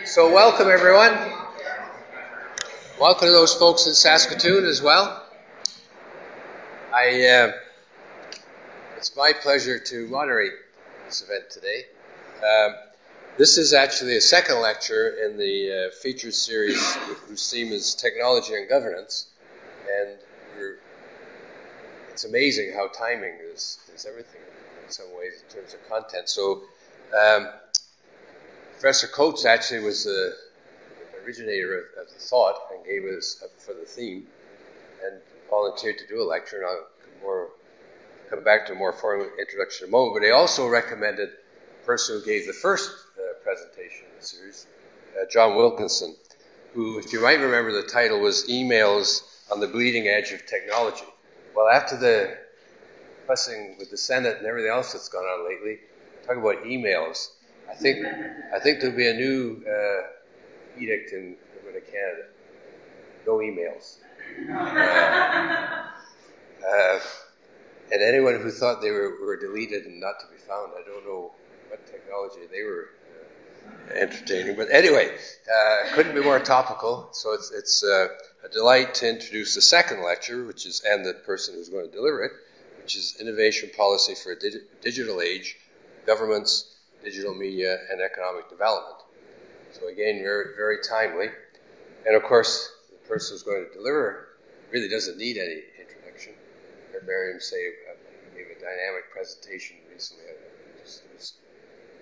So welcome everyone. Welcome to those folks in Saskatoon as well. It's my pleasure to moderate this event today. This is actually a second lecture in the featured series whose theme is Technology and Governance. And it's amazing how timing is everything in some ways in terms of content. So Professor Coates actually was the originator of the thought and gave us for the theme and volunteered to do a lecture, and I'll come back to a more formal introduction in a moment. But he also recommended the person who gave the first presentation in the series, John Wilkinson, who, if you might remember, the title was Emails on the Bleeding Edge of Technology. Well, after the fussing with the Senate and everything else that's gone on lately, talk about emails. I think there'll be a new edict in Canada. No emails. And anyone who thought they were deleted and not to be found, I don't know what technology they were entertaining. But anyway, couldn't be more topical. So it's a delight to introduce the second lecture, and the person who's going to deliver it, which is Innovation Policy for a Digital Age, Governments, Digital Media, and Economic Development. So again, very, very timely. And of course, the person who's going to deliver really doesn't need any introduction. I heard Miriam say gave a dynamic presentation recently. I just was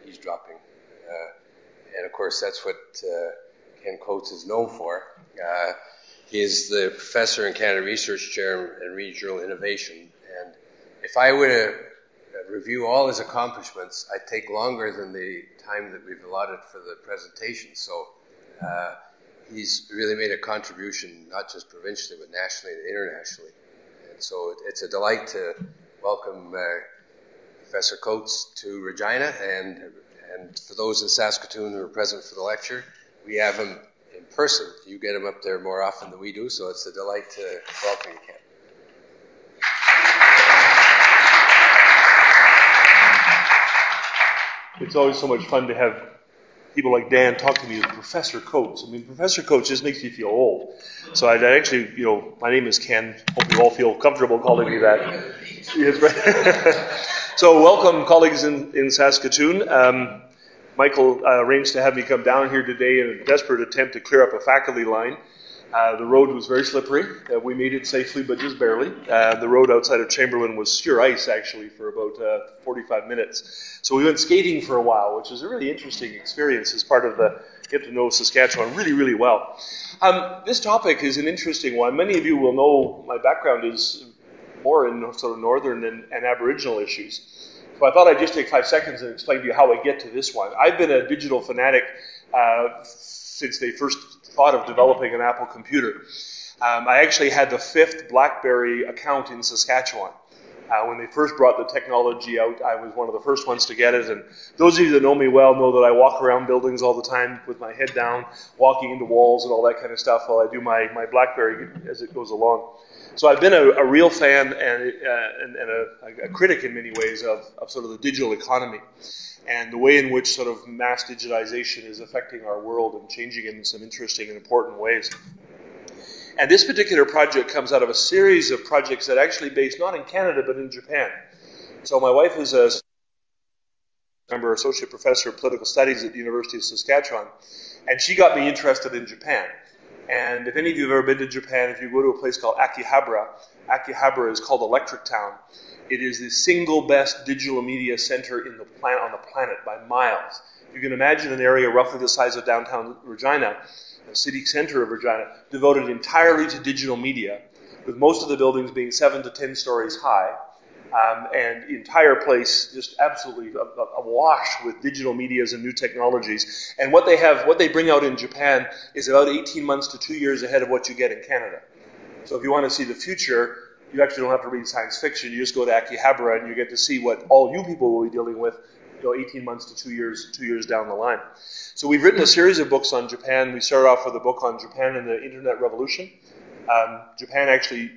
eavesdropping. And of course, that's what Ken Coates is known for. He is the professor and Canada Research Chair in Regional Innovation. And if I were to review all his accomplishments, I'd take longer than the time that we've allotted for the presentation. So he's really made a contribution, not just provincially, but nationally and internationally. And so it's a delight to welcome Professor Coates to Regina. And for those in Saskatoon who are present for the lecture, we have him in person. You get him up there more often than we do, so it's a delight to welcome you, Ken. It's always so much fun to have people like Dan talk to me as Professor Coates. I mean, Professor Coates just makes me feel old. So I actually, my name is Ken. Hope you all feel comfortable calling me that. Yes, right. So welcome, colleagues in Saskatoon. Michael arranged to have me come down here today in a desperate attempt to clear up a faculty line. The road was very slippery. We made it safely, but just barely. The road outside of Chamberlain was sheer ice, actually, for about 45 minutes. So we went skating for a while, which was a really interesting experience as part of the get to know Saskatchewan really, really well. This topic is an interesting one. Many of you will know my background is more in sort of northern and Aboriginal issues. So I thought I'd just take 5 seconds and explain to you how I get to this one. I've been a digital fanatic since they first thought of developing an Apple computer. I actually had the 5th BlackBerry account in Saskatchewan. When they first brought the technology out, I was one of the first ones to get it. And those of you that know me well know that I walk around buildings all the time with my head down, walking into walls and all that kind of stuff while I do my BlackBerry as it goes along. So I've been a real fan and a critic in many ways of sort of the digital economy and the way in which sort of mass digitization is affecting our world and changing it in some interesting and important ways. And this particular project comes out of a series of projects that are actually based not in Canada but in Japan. So my wife is a associate professor of political studies at the University of Saskatchewan, and she got me interested in Japan. And if any of you have ever been to Japan, if you go to a place called Akihabara is called Electric Town. It is the single best digital media center on the planet by miles. You can imagine an area roughly the size of downtown Regina, the city center of Regina, devoted entirely to digital media, with most of the buildings being 7 to 10 stories high, and the entire place just absolutely awash with digital medias and new technologies. And what they bring out in Japan is about 18 months to 2 years ahead of what you get in Canada. So if you want to see the future, you actually don't have to read science fiction. You just go to Akihabara and you get to see what all you people will be dealing with 18 months to 2 years down the line. So we've written a series of books on Japan. We started off with a book on Japan and the Internet Revolution. Japan actually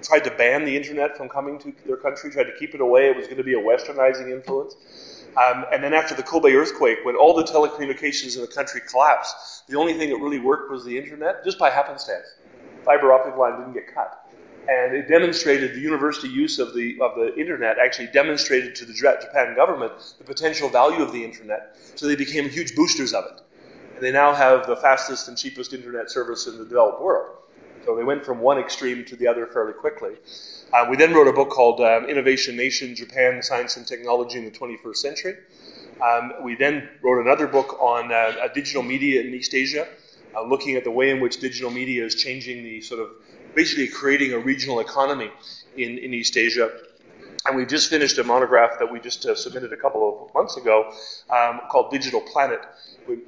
tried to ban the Internet from coming to their country, tried to keep it away. It was going to be a westernizing influence. And then after the Kobe earthquake, when all the telecommunications in the country collapsed, the only thing that really worked was the internet, just by happenstance. Fiber optic line didn't get cut. And it demonstrated, the university use of the internet actually demonstrated to the Japan government the potential value of the internet. So they became huge boosters of it. And they now have the fastest and cheapest internet service in the developed world. So they went from one extreme to the other fairly quickly. We then wrote a book called Innovation Nation, Japan, Science and Technology in the 21st Century. We then wrote another book on digital media in East Asia, looking at the way in which digital media is changing the sort of, basically creating a regional economy in East Asia. And we just finished a monograph that we just submitted a couple of months ago called Digital Planet.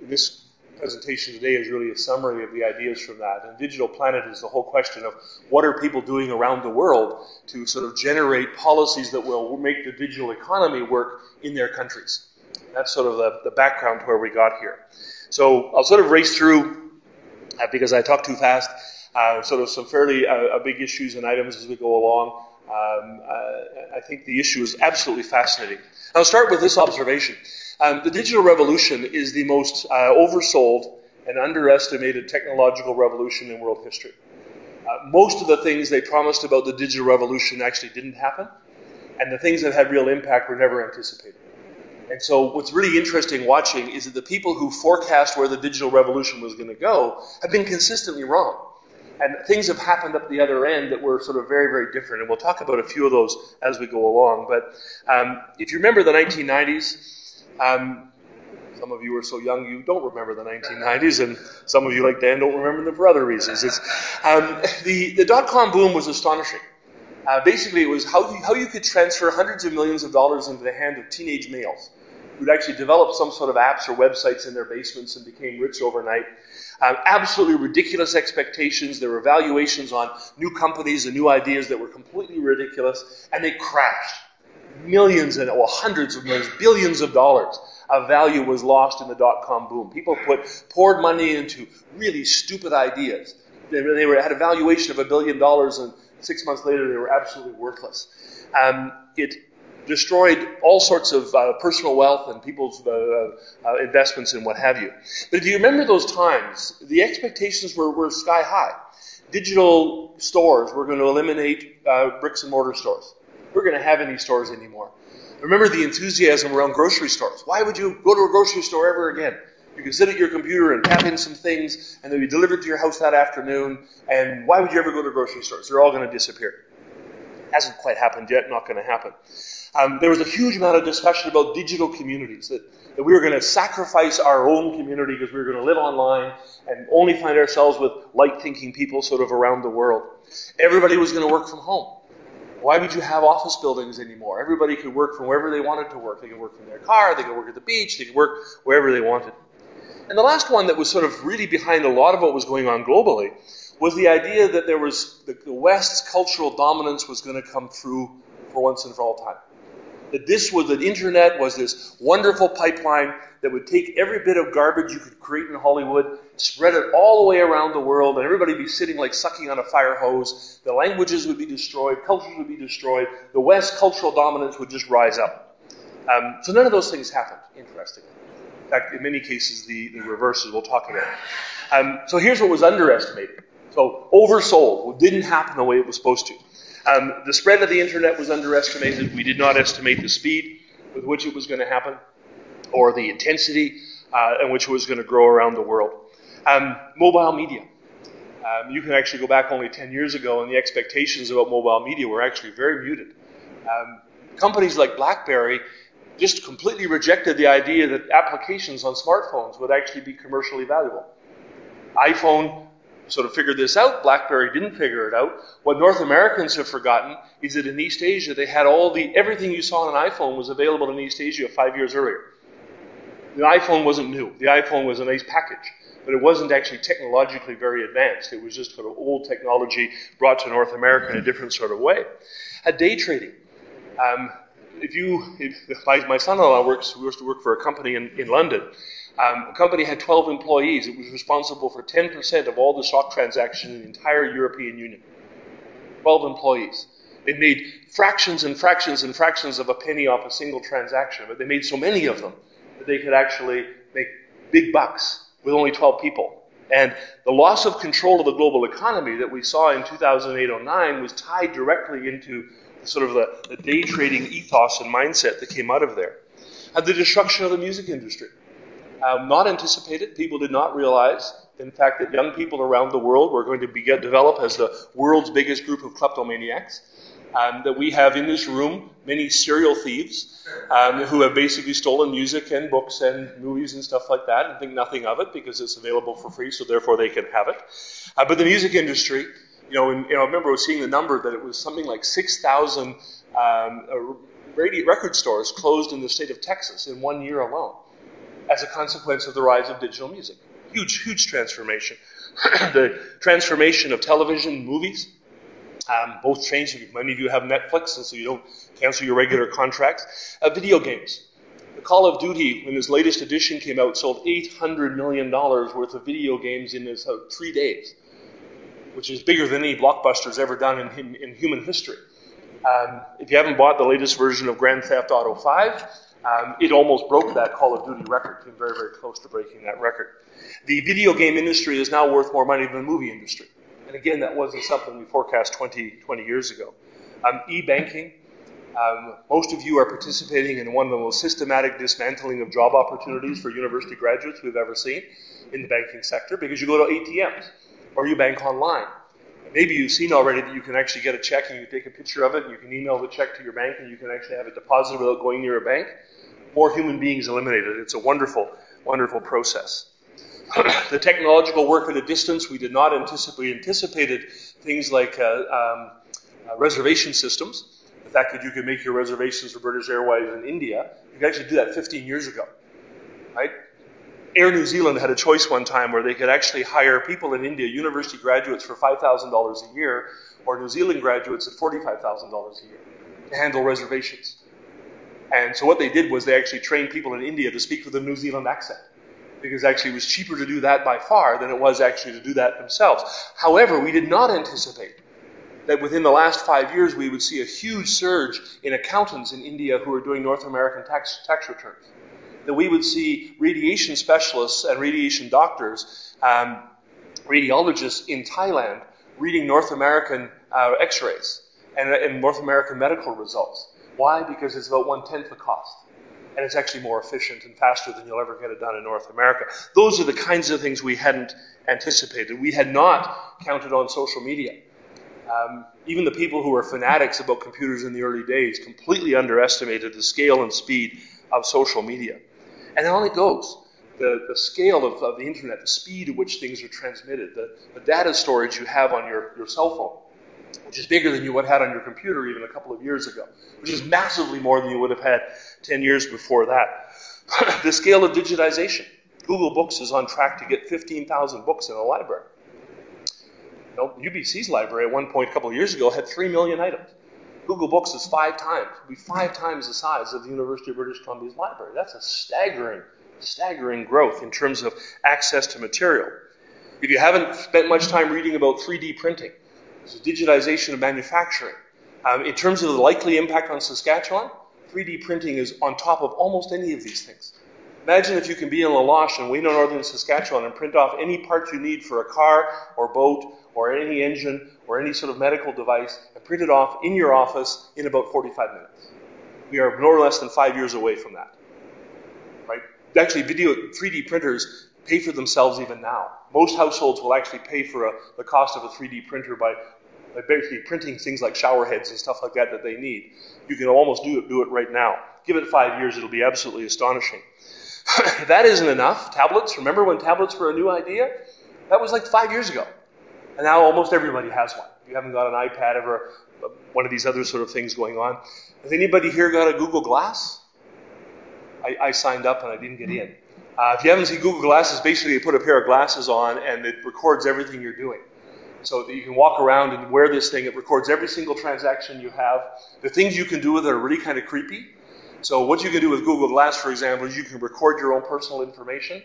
This presentation today is really a summary of the ideas from that. And Digital Planet is the whole question of what are people doing around the world to sort of generate policies that will make the digital economy work in their countries. That's sort of the background to where we got here. So I'll sort of race through, because I talk too fast, sort of some fairly big issues and items as we go along. I think the issue is absolutely fascinating. I'll start with this observation. The digital revolution is the most oversold and underestimated technological revolution in world history. Most of the things they promised about the digital revolution actually didn't happen, and the things that had real impact were never anticipated. And so what's really interesting watching is that the people who forecast where the digital revolution was going to go have been consistently wrong. And things have happened up the other end that were sort of very, very different. And we'll talk about a few of those as we go along. But if you remember the 1990s, some of you are so young you don't remember the 1990s, and some of you, like Dan, don't remember them for other reasons. The dot-com boom was astonishing. Basically, it was how you could transfer hundreds of millions of dollars into the hand of teenage males who'd actually developed some sort of apps or websites in their basements and became rich overnight. Absolutely ridiculous expectations. There were valuations on new companies and new ideas that were completely ridiculous, and they crashed. Millions and hundreds of millions, billions of dollars of value was lost in the dot-com boom. People poured money into really stupid ideas. They had a valuation of $1 billion, and 6 months later they were absolutely worthless. It destroyed all sorts of personal wealth and people's investments and what have you. But if you remember those times, the expectations were sky high. Digital stores were going to eliminate bricks and mortar stores. We're going to have any stores anymore. Remember the enthusiasm around grocery stores. Why would you go to a grocery store ever again? You can sit at your computer and tap in some things, and they'll be delivered to your house that afternoon. And why would you ever go to grocery stores? They're all going to disappear. Hasn't quite happened yet, not going to happen. There was a huge amount of discussion about digital communities, that we were going to sacrifice our own community because we were going to live online and only find ourselves with light-thinking people sort of around the world. Everybody was going to work from home. Why would you have office buildings anymore? Everybody could work from wherever they wanted to work. They could work from their car, they could work at the beach, they could work wherever they wanted. And the last one that was sort of really behind a lot of what was going on globally was the idea that there was the West's cultural dominance was going to come through for once and for all time. That the internet was this wonderful pipeline that would take every bit of garbage you could create in Hollywood, spread it all the way around the world, and everybody would be sitting like sucking on a fire hose. The languages would be destroyed, cultures would be destroyed. The West's cultural dominance would just rise up. So none of those things happened, interestingly. In fact, in many cases, the reverse, as we'll talk about. So here's what was underestimated. So oversold. It didn't happen the way it was supposed to. The spread of the internet was underestimated. We did not estimate the speed with which it was going to happen or the intensity in which it was going to grow around the world. Mobile media. You can actually go back only 10 years ago, and the expectations about mobile media were actually very muted. Companies like BlackBerry just completely rejected the idea that applications on smartphones would actually be commercially valuable. iPhone sort of figured this out. BlackBerry didn't figure it out. What North Americans have forgotten is that in East Asia, they had everything you saw on an iPhone was available in East Asia 5 years earlier. The iPhone wasn't new. The iPhone was a nice package, but it wasn't actually technologically very advanced. It was just sort of old technology brought to North America in a different sort of way. Day trading. My son-in-law used to work for a company in London. The company had 12 employees. It was responsible for 10% of all the stock transactions in the entire European Union. 12 employees. They made fractions and fractions and fractions of a penny off a single transaction, but they made so many of them that they could actually make big bucks with only 12 people. And the loss of control of the global economy that we saw in 2008-09 was tied directly into sort of the day trading ethos and mindset that came out of there. The destruction of the music industry. Not anticipated. People did not realize, in fact, that young people around the world were going to develop as the world's biggest group of kleptomaniacs. That we have in this room many serial thieves who have basically stolen music and books and movies and stuff like that and think nothing of it because it's available for free, so therefore they can have it. But the music industry, I remember seeing the number that it was something like 6,000 record stores closed in the state of Texas in 1 year alone as a consequence of the rise of digital music. Huge, huge transformation. The transformation of television, movies, both changing. Many of you have Netflix, and so you don't cancel your regular contracts. Video games. The Call of Duty, when his latest edition came out, sold $800 million worth of video games in 3 days, which is bigger than any blockbuster's ever done in human history. If you haven't bought the latest version of Grand Theft Auto 5, it almost broke that Call of Duty record. Came very, very close to breaking that record. The video game industry is now worth more money than the movie industry. And again, that wasn't something we forecast 20 years ago. E-banking. Most of you are participating in one of the most systematic dismantling of job opportunities for university graduates we've ever seen in the banking sector, because you go to ATMs or you bank online. Maybe you've seen already that you can actually get a check and you take a picture of it and you can email the check to your bank and you can actually have it deposited without going near a bank. More human beings eliminated. It's a wonderful, wonderful process. The technological work at a distance, we did not anticipate. We anticipated things like reservation systems. The fact that you could make your reservations for British Airways in India, you could actually do that 15 years ago, right? Air New Zealand had a choice one time where they could actually hire people in India, university graduates, for $5,000 a year, or New Zealand graduates at $45,000 a year to handle reservations. And so what they did was they actually trained people in India to speak with a New Zealand accent, because actually it was cheaper to do that by far than it was actually to do that themselves. However, we did not anticipate that within the last 5 years we would see a huge surge in accountants in India who are doing North American tax returns. That we would see radiation specialists and radiation doctors, radiologists in Thailand reading North American x-rays and North American medical results. Why? Because it's about 1/10 the cost. And it's actually more efficient and faster than you'll ever get it done in North America. Those are the kinds of things we hadn't anticipated. We had not counted on social media. Even the people who were fanatics about computers in the early days completely underestimated the scale and speed of social media. And on it goes. The scale of the internet, the speed at which things are transmitted, the data storage you have on your cell phone, which is bigger than you would have had on your computer even a couple of years ago, which is massively more than you would have had 10 years before that. The scale of digitization. Google Books is on track to get 15,000 books in a library. UBC's library at one point a couple of years ago had 3 million items. Google Books is 5 times the size of the University of British Columbia's library. That's a staggering growth in terms of access to material. If you haven't spent much time reading about 3D printing, this is digitization of manufacturing. In terms of the likely impact on Saskatchewan, 3D printing is on top of almost any of these things. Imagine if you can be in La Loche and Wayne, northern Saskatchewan, and print off any part you need for a car or boat or any engine or any sort of medical device and print it off in your office in about 45 minutes. We are no less than 5 years away from that. Right? Actually, 3D printers pay for themselves even now. Most households will actually pay for the cost of a 3D printer by basically printing things like shower heads and stuff like that they need. You can almost do it right now. Give it 5 years, it'll be absolutely astonishing. If that isn't enough, tablets. Remember when tablets were a new idea? That was like 5 years ago. And now almost everybody has one. If you haven't got an iPad or one of these other sort of things going on. Has anybody here got a Google Glass? I signed up and I didn't get in. If you haven't seen Google Glasses, basically you put a pair of glasses on and it records everything you're doing. So that you can walk around and wear this thing. It records every single transaction you have. The things you can do with it are really kind of creepy. So what you can do with Google Glass, for example, is you can record your own personal information.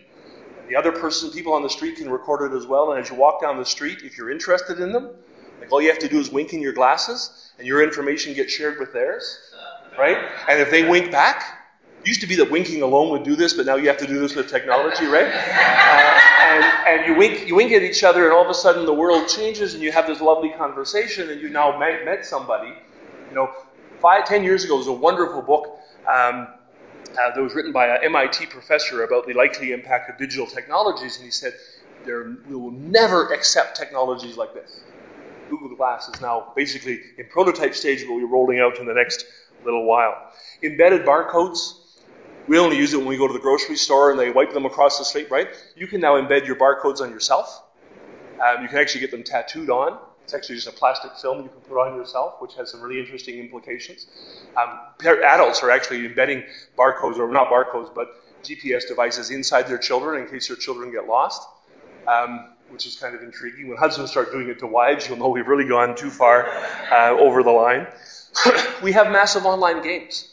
And the other people on the street can record it as well. And as you walk down the street, if you're interested in them, Like all you have to do is wink in your glasses, and your information gets shared with theirs, right? And if they wink back, it used to be that winking alone would do this, but now you have to do this with technology, right? And you wink at each other, and all of a sudden the world changes, and you have this lovely conversation, and you now met somebody. 10 years ago, there was a wonderful book that was written by an MIT professor about the likely impact of digital technologies, and he said, we will never accept technologies like this. Google Glass is now basically in prototype stage, but we'll be rolling out in the next little while. Embedded barcodes, we only use it when we go to the grocery store and they wipe them across the street, right? You can now embed your barcodes on yourself. You can actually get them tattooed on. It's actually just a plastic film you can put on yourself, which has some really interesting implications. Adults are actually embedding barcodes, or not barcodes, but GPS devices inside their children in case their children get lost, which is kind of intriguing. When husbands start doing it to wives, you'll know we've really gone too far over the line. We have massive online games.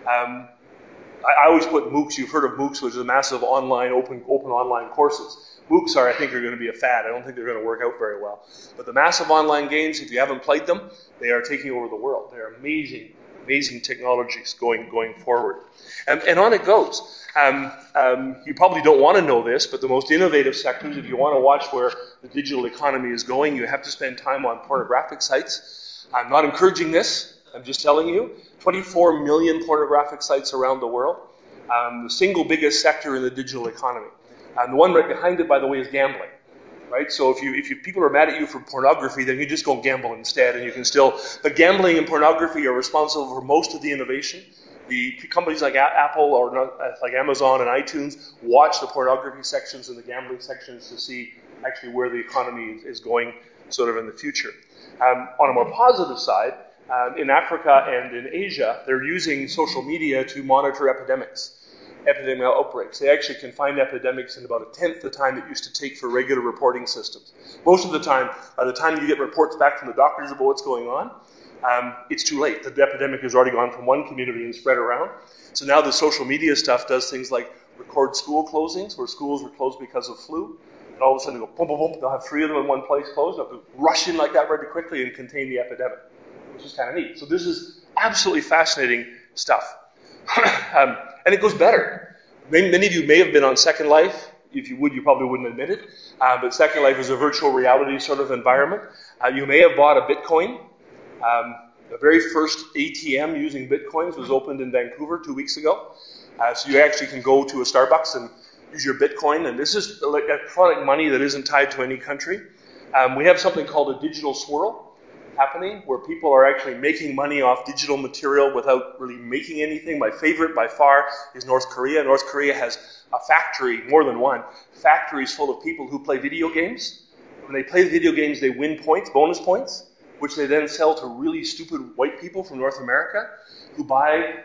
I always put MOOCs. You've heard of MOOCs, which is a massive online, open online courses. MOOCs I think are going to be a fad. I don't think they're going to work out very well. But the massive online games, if you haven't played them, they are taking over the world. They are amazing technologies going forward. And on it goes. You probably don't want to know this, but the most innovative sectors, if you want to watch where the digital economy is going, you have to spend time on pornographic sites. I'm not encouraging this. I'm just telling you, 24 million pornographic sites around the world. The single biggest sector in the digital economy. And the one right behind it, by the way, is gambling. Right? So if people are mad at you for pornography, then you just go gamble instead, and you can still. But gambling and pornography are responsible for most of the innovation. The companies like Apple or like Amazon and iTunes watch the pornography sections and the gambling sections to see actually where the economy is going sort of in the future. On a more positive side, in Africa and in Asia, they're using social media to monitor epidemic outbreaks. They actually can find epidemics in about a tenth the time it used to take for regular reporting systems. Most of the time, by the time you get reports back from the doctors about what's going on, it's too late. The epidemic has already gone from one community and spread around. So now the social media stuff does things like record school closings, where schools were closed because of flu. And all of a sudden they go, boom, boom, boom, they'll have 3 of them in one place closed. They'll rush in like that very quickly and contain the epidemic, which is kind of neat. So this is absolutely fascinating stuff. And it goes better. Many of you may have been on Second Life. If you would, you probably wouldn't admit it. But Second Life is a virtual reality sort of environment. You may have bought a Bitcoin. The very first ATM using Bitcoins was opened in Vancouver 2 weeks ago. So you actually can go to a Starbucks and use your Bitcoin. And this is electronic money that isn't tied to any country. We have something called a digital swirl happening, where people are actually making money off digital material without really making anything. My favorite by far is North Korea. North Korea has a factory, more than one, factories full of people who play video games. When they play video games, they win points, bonus points, which they then sell to really stupid white people from North America who buy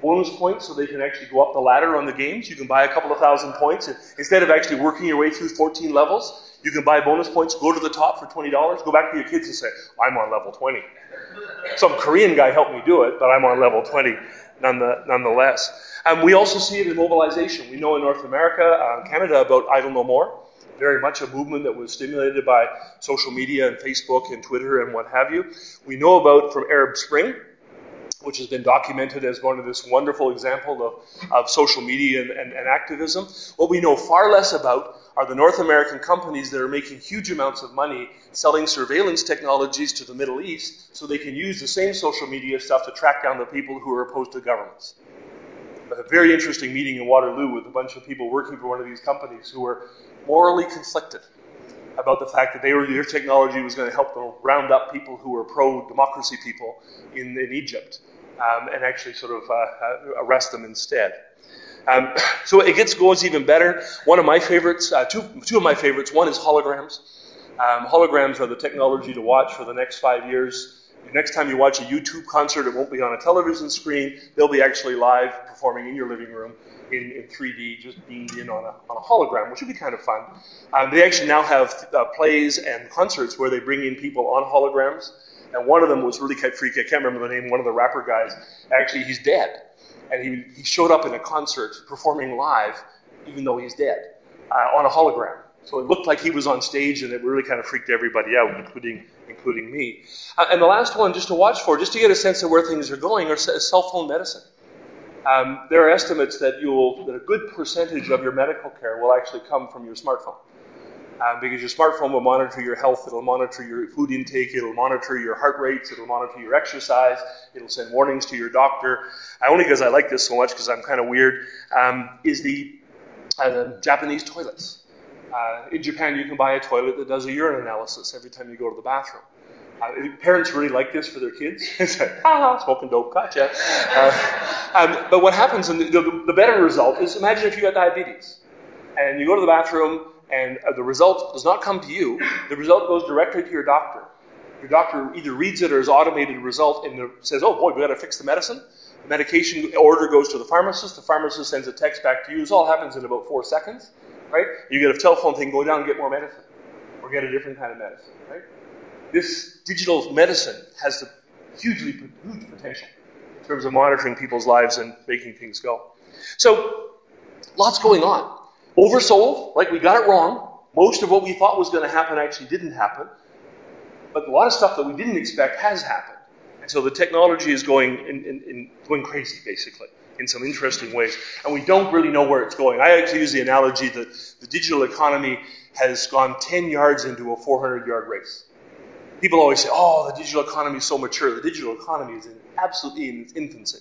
bonus points so they can actually go up the ladder on the games. You can buy a couple of thousand points. And instead of actually working your way through 14 levels, you can buy bonus points, go to the top for $20, go back to your kids and say, I'm on level 20. Some Korean guy helped me do it, but I'm on level 20 nonetheless. We also see it in mobilization. We know in North America, Canada, about Idle No More. Very much a movement that was stimulated by social media and Facebook and Twitter and what have you. We know about from Arab Spring, which has been documented as one of this wonderful example of social media and activism. What we know far less about are the North American companies that are making huge amounts of money selling surveillance technologies to the Middle East so they can use the same social media stuff to track down the people who are opposed to governments. A very interesting meeting in Waterloo with a bunch of people working for one of these companies who were morally conflicted about the fact that their technology was going to help them round up people who were pro-democracy people in Egypt and actually sort of arrest them instead. So it goes even better. One of my favorites, two of my favorites, one is holograms. Holograms are the technology to watch for the next 5 years. The next time you watch a YouTube concert, it won't be on a television screen. They'll be actually live performing in your living room in 3D, just beamed in on a hologram, which would be kind of fun. They actually now have plays and concerts where they bring in people on holograms. And one of them was really kind of freaky. I can't remember the name. One of the rapper guys, actually, he's dead. And he showed up in a concert performing live, even though he's dead, on a hologram. So it looked like he was on stage, and it really kind of freaked everybody out, including me. And the last one, just to watch for, just to get a sense of where things are going, is cell phone medicine. There are estimates that a good percentage of your medical care will actually come from your smartphone. Because your smartphone will monitor your health, it'll monitor your food intake, it'll monitor your heart rates, it'll monitor your exercise, it'll send warnings to your doctor. Only because I like this so much, because I'm kind of weird, is the Japanese toilets. In Japan, you can buy a toilet that does a urine analysis every time you go to the bathroom. Parents really like this for their kids. It's like, smoking dope, gotcha. But what happens, and the better result is, imagine if you got diabetes, and you go to the bathroom, and the result does not come to you. The result goes directly to your doctor. Your doctor either reads it or is automated result and says, oh boy, we got to fix the medicine. The medication order goes to the pharmacist. The pharmacist sends a text back to you. This all happens in about 4 seconds, right? You get a telephone thing, go down and get more medicine, or get a different kind of medicine, right? This digital medicine has the huge potential in terms of monitoring people's lives and making things go. So, lots going on. Oversold, like we got it wrong. Most of what we thought was going to happen actually didn't happen. But a lot of stuff that we didn't expect has happened. And so the technology is going crazy, basically, in some interesting ways. And we don't really know where it's going. I actually use the analogy that the digital economy has gone 10 yards into a 400-yard race. People always say, oh, the digital economy is so mature. The digital economy is absolutely in its infancy.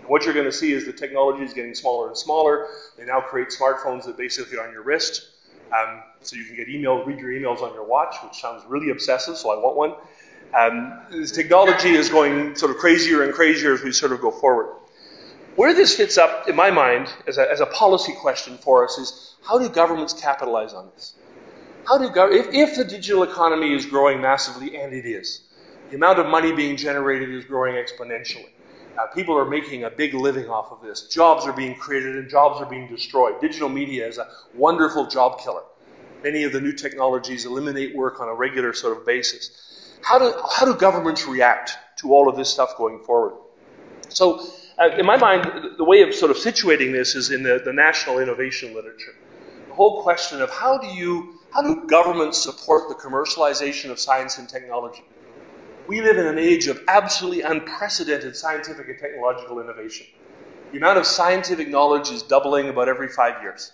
And what you're going to see is the technology is getting smaller and smaller. They now create smartphones that basically are on your wrist. So you can get read your emails on your watch, which sounds really obsessive, so I want one. This technology is going sort of crazier and crazier as we sort of go forward. Where this fits up, in my mind, as a policy question for us is, how do governments capitalize on this? If the digital economy is growing massively, and it is, the amount of money being generated is growing exponentially. People are making a big living off of this. Jobs are being created and jobs are being destroyed. Digital media is a wonderful job killer. Many of the new technologies eliminate work on a regular sort of basis. How do governments react to all of this stuff going forward? So, in my mind, the way of sort of situating this is in the national innovation literature. The whole question of how do governments support the commercialization of science and technology? We live in an age of absolutely unprecedented scientific and technological innovation. The amount of scientific knowledge is doubling about every 5 years.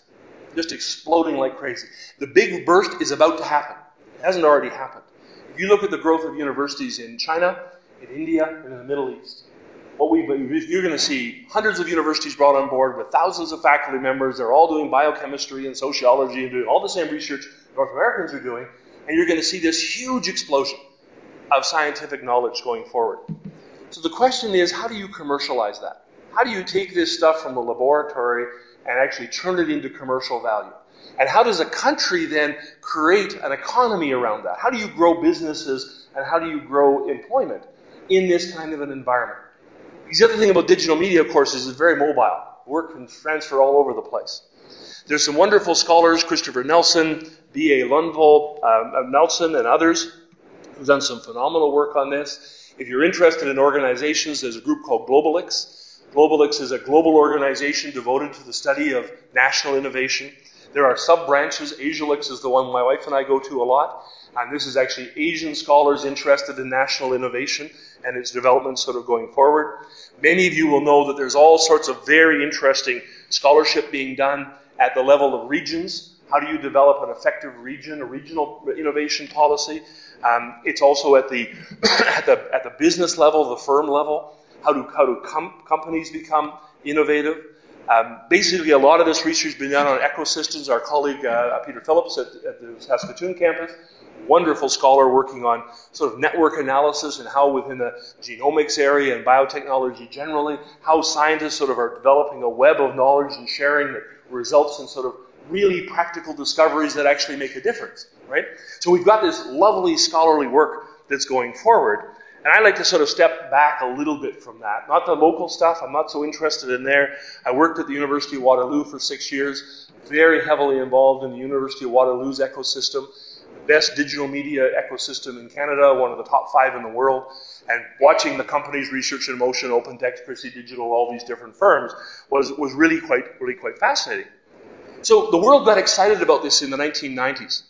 Just exploding like crazy. The big burst is about to happen. It hasn't already happened. If you look at the growth of universities in China, in India, and in the Middle East, you're going to see hundreds of universities brought on board with thousands of faculty members. They're all doing biochemistry and sociology and doing all the same research North Americans are doing. And you're going to see this huge explosion of scientific knowledge going forward. So the question is, how do you commercialize that? How do you take this stuff from the laboratory and actually turn it into commercial value? And how does a country then create an economy around that? How do you grow businesses and how do you grow employment in this kind of an environment? Because the other thing about digital media, of course, is it's very mobile. Work can transfer all over the place. There's some wonderful scholars, Christopher Nelson, B.A. Lundvall, Nelson, and others, who've done some phenomenal work on this. If you're interested in organizations, there's a group called Globalix. Globalix is a global organization devoted to the study of national innovation. There are sub-branches. Asialix is the one my wife and I go to a lot. And this is actually Asian scholars interested in national innovation and its development sort of going forward. Many of you will know that there's all sorts of very interesting scholarship being done at the level of regions. How do you develop an effective region, a regional innovation policy? It's also at the at the business level, the firm level. How do companies become innovative? Basically, a lot of this research has been done on ecosystems. Our colleague Peter Phillips at the Saskatchewan campus, wonderful scholar working on sort of network analysis and how within the genomics area and biotechnology generally, how scientists sort of are developing a web of knowledge and sharing that results in sort of really practical discoveries that actually make a difference, right? So we've got this lovely scholarly work that's going forward. And I like to sort of step back a little bit from that. Not the local stuff, I'm not so interested in there. I worked at the University of Waterloo for 6 years, very heavily involved in the University of Waterloo's ecosystem, the best digital media ecosystem in Canada, one of the top 5 in the world. And watching the companies, Research in Motion, OpenText, Chrissy Digital, all these different firms, was really quite fascinating. So the world got excited about this in the 1990s.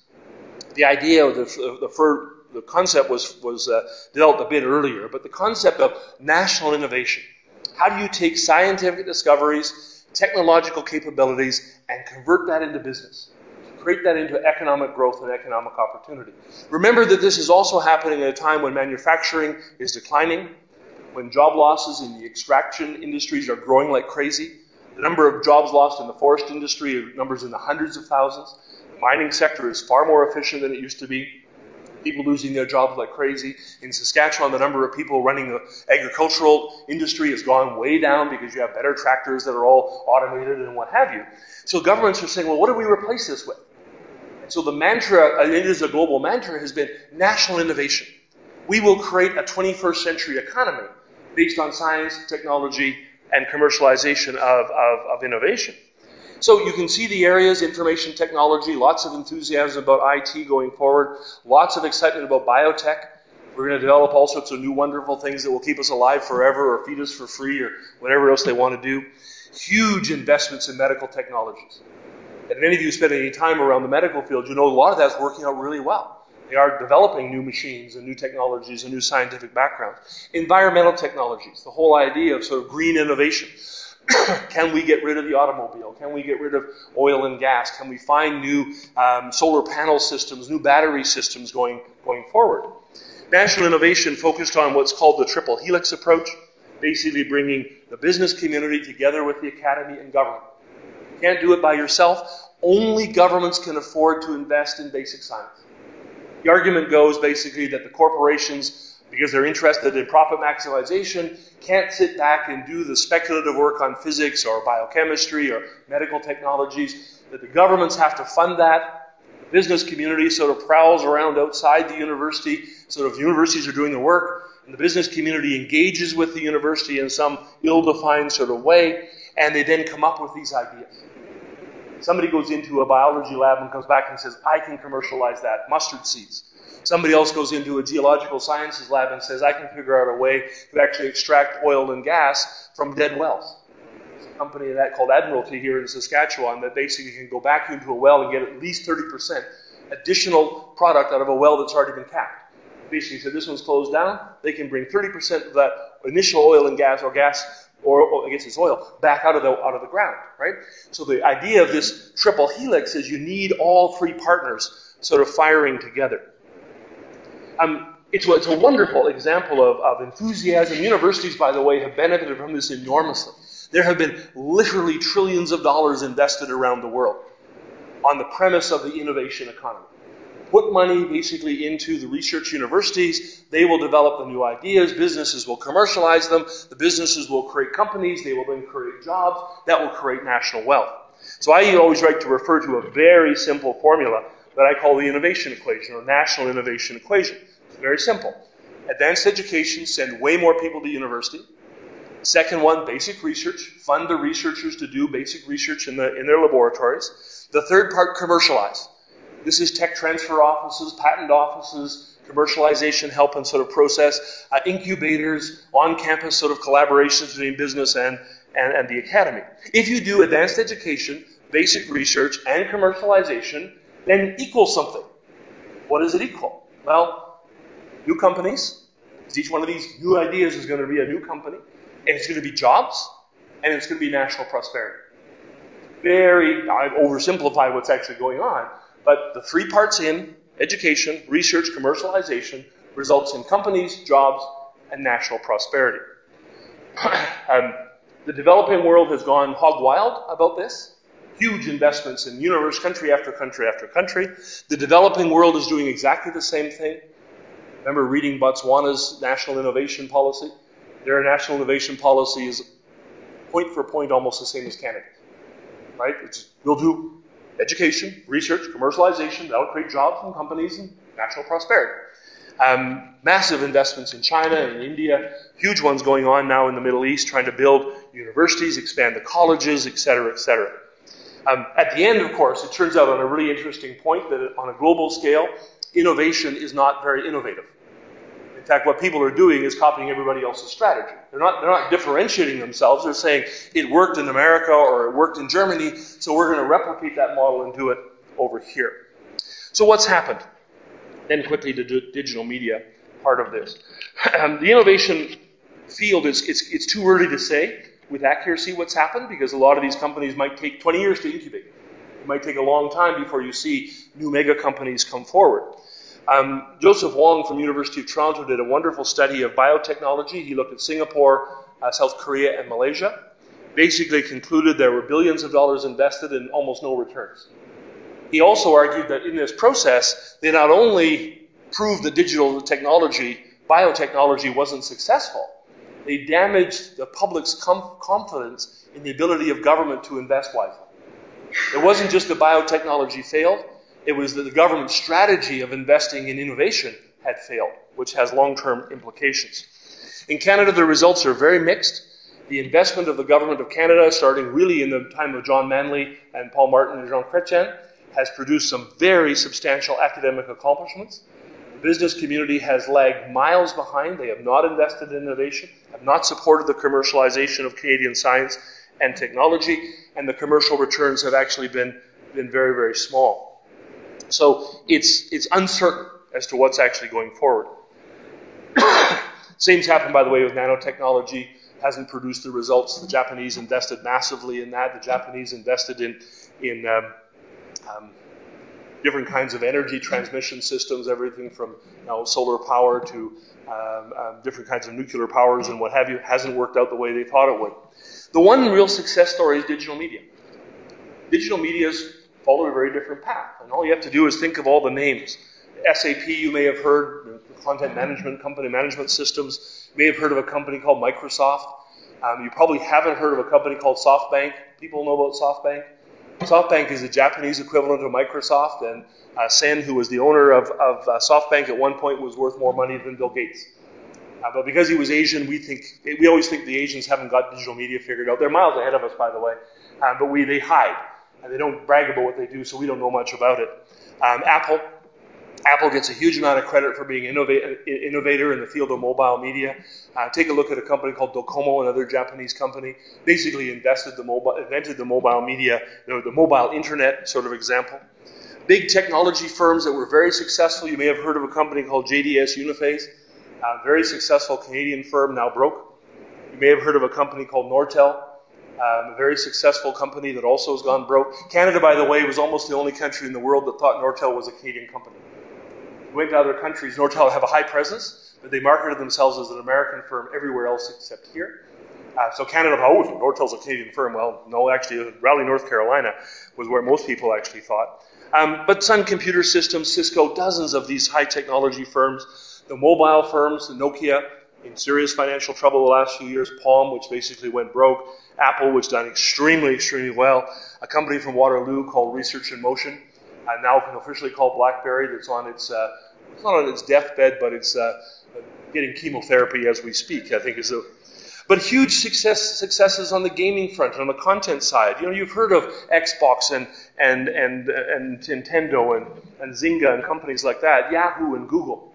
The idea of the concept was developed a bit earlier, but the concept of national innovation. How do you take scientific discoveries, technological capabilities, and convert that into business? Create that into economic growth and economic opportunity. Remember that this is also happening at a time when manufacturing is declining, when job losses in the extraction industries are growing like crazy. The number of jobs lost in the forest industry are numbers in the hundreds of thousands. The mining sector is far more efficient than it used to be. People losing their jobs like crazy. In Saskatchewan, the number of people running the agricultural industry has gone way down because you have better tractors that are all automated and what have you. So governments are saying, well, what do we replace this with? And so the mantra, and it is a global mantra, has been national innovation. We will create a 21st century economy based on science, technology, and commercialization of innovation. So you can see the areas, information technology, lots of enthusiasm about IT going forward, lots of excitement about biotech. We're going to develop all sorts of new wonderful things that will keep us alive forever or feed us for free or whatever else they want to do. Huge investments in medical technologies. And if any of you spend any time around the medical field, you know a lot of that's working out really well. They are developing new machines and new technologies and new scientific backgrounds. Environmental technologies, the whole idea of sort of green innovation. Can we get rid of the automobile? Can we get rid of oil and gas? Can we find new solar panel systems, new battery systems going forward? National innovation focused on what's called the triple helix approach, basically bringing the business community together with the academy and government. You can't do it by yourself. Only governments can afford to invest in basic science. The argument goes basically that the corporations, because they're interested in profit maximization, can't sit back and do the speculative work on physics or biochemistry or medical technologies, that the governments have to fund that. The business community sort of prowls around outside the university, sort of universities are doing the work, and the business community engages with the university in some ill-defined sort of way, and they then come up with these ideas. Somebody goes into a biology lab and comes back and says, I can commercialize that, mustard seeds. Somebody else goes into a geological sciences lab and says, I can figure out a way to actually extract oil and gas from dead wells. There's a company called Admiralty here in Saskatchewan that basically can go back into a well and get at least 30% additional product out of a well that's already been capped. Basically said, this one's closed down, they can bring 30% of that initial oil and gas, or I guess it's oil, back out of the ground, right? So the idea of this triple helix is you need all three partners sort of firing together. It's a wonderful example of enthusiasm. Universities, by the way, have benefited from this enormously. There have been literally trillions of dollars invested around the world on the premise of the innovation economy. Put money basically into the research universities. They will develop the new ideas. Businesses will commercialize them. The businesses will create companies. They will then create jobs. That will create national wealth. So I always like to refer to a very simple formula that I call the innovation equation, or national innovation equation. It's very simple. Advanced education, send way more people to university. Second one, basic research. Fund the researchers to do basic research in their laboratories. The third part, commercialize. This is tech transfer offices, patent offices, commercialization help and sort of process, incubators, on-campus sort of collaborations between business and the academy. If you do advanced education, basic research, and commercialization, then it equals something. What does it equal? Well, new companies, because each one of these new ideas is going to be a new company, and it's going to be jobs, and it's going to be national prosperity. I've oversimplified what's actually going on, but the three parts in education, research, commercialization results in companies, jobs, and national prosperity. The developing world has gone hog wild about this. Huge investments in country after country after country. The developing world is doing exactly the same thing. Remember reading Botswana's national innovation policy? Their national innovation policy is point for point almost the same as Canada. Right? We'll do education, research, commercialization, that'll create jobs and companies and national prosperity. Massive investments in China and India, huge ones going on now in the Middle East, trying to build universities, expand the colleges, etc., etc. At the end, of course, it turns out on a really interesting point that on a global scale, innovation is not very innovative. In fact, what people are doing is copying everybody else's strategy. They're not differentiating themselves. They're saying it worked in America or it worked in Germany, so we're going to replicate that model and do it over here. So what's happened? Then quickly the digital media part of this. The innovation field it's too early to say with accuracy what's happened, because a lot of these companies might take 20 years to incubate. It might take a long time before you see new mega companies come forward. Joseph Wong from University of Toronto did a wonderful study of biotechnology. He looked at Singapore, South Korea, and Malaysia. Basically concluded there were billions of dollars invested and almost no returns. He also argued that in this process, they not only proved that digital technology, biotechnology wasn't successful, they damaged the public's confidence in the ability of government to invest wisely. It wasn't just the biotechnology failed, it was that the government's strategy of investing in innovation had failed, which has long-term implications. In Canada, the results are very mixed. The investment of the government of Canada, starting really in the time of John Manley and Paul Martin and Jean Chrétien, has produced some very substantial academic accomplishments. The business community has lagged miles behind. They have not invested in innovation, have not supported the commercialization of Canadian science and technology, and the commercial returns have actually been very, very small. So it's uncertain as to what's actually going forward. Same's happened, by the way, with nanotechnology. Hasn't produced the results. The Japanese invested massively in that. The Japanese invested in different kinds of energy transmission systems, everything from solar power to different kinds of nuclear powers and what have you. Hasn't worked out the way they thought it would. The one real success story is digital media. Digital media's followed a very different path, and all you have to do is think of all the names. SAP, you may have heard, content management, company management systems. You may have heard of a company called Microsoft. You probably haven't heard of a company called SoftBank. People know about SoftBank. SoftBank is the Japanese equivalent of Microsoft, and Sen, who was the owner of SoftBank at one point, was worth more money than Bill Gates. But because he was Asian, we always think the Asians haven't got digital media figured out. They're miles ahead of us, by the way, but they hide. And they don't brag about what they do, so we don't know much about it. Apple gets a huge amount of credit for being an innovator in the field of mobile media. Take a look at a company called Docomo, another Japanese company. Basically invented the mobile media, the mobile internet sort of example. Big technology firms that were very successful. You may have heard of a company called JSGS Uniphase, a very successful Canadian firm, now broke. You may have heard of a company called Nortel, a very successful company that also has gone broke. Canada, by the way, was almost the only country in the world that thought Nortel was a Canadian company. You went to other countries, Nortel have a high presence, but they marketed themselves as an American firm everywhere else except here. So Canada, Nortel's a Canadian firm. Well, no, actually, Raleigh, North Carolina was where most people actually thought. But Sun Computer Systems, Cisco, dozens of these high technology firms, the mobile firms, the Nokia, in serious financial trouble the last few years, Palm, which basically went broke, Apple, which done extremely, extremely well, a company from Waterloo called Research in Motion, now can officially called BlackBerry, that's on its, it's not on its deathbed, but it's getting chemotherapy as we speak, I think is a... But huge successes on the gaming front, on the content side. You've heard of Xbox and Nintendo and Zynga and companies like that, Yahoo and Google.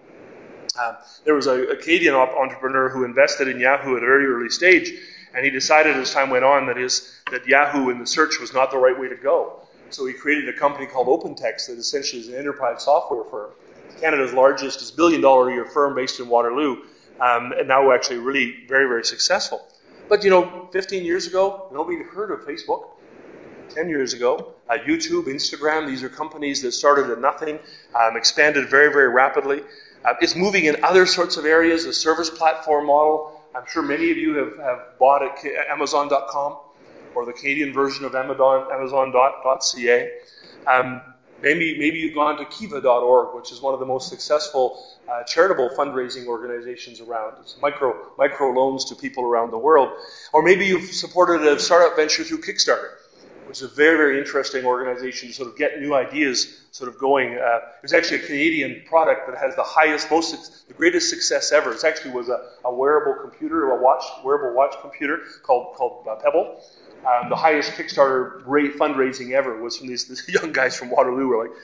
There was a Canadian entrepreneur who invested in Yahoo at a very early stage, and he decided as time went on that Yahoo in the search was not the right way to go. So he created a company called OpenText that essentially is an enterprise software firm. Canada's largest is $1 billion a year firm based in Waterloo, and now actually really very, very successful. But 15 years ago, nobody had heard of Facebook. 10 years ago, YouTube, Instagram, these are companies that started at nothing, expanded very, very rapidly. It's moving in other sorts of areas, the service platform model. I'm sure many of you have bought at Amazon.com or the Canadian version of Amazon.ca. Maybe you've gone to Kiva.org, which is one of the most successful charitable fundraising organizations around. It's micro loans to people around the world. Or maybe you've supported a startup venture through Kickstarter, which is a very, very interesting organization to sort of get new ideas sort of going. There's actually a Canadian product that has the greatest success ever. It actually was a wearable computer, wearable watch computer called Pebble. The highest Kickstarter fundraising ever was from these young guys from Waterloo who were like,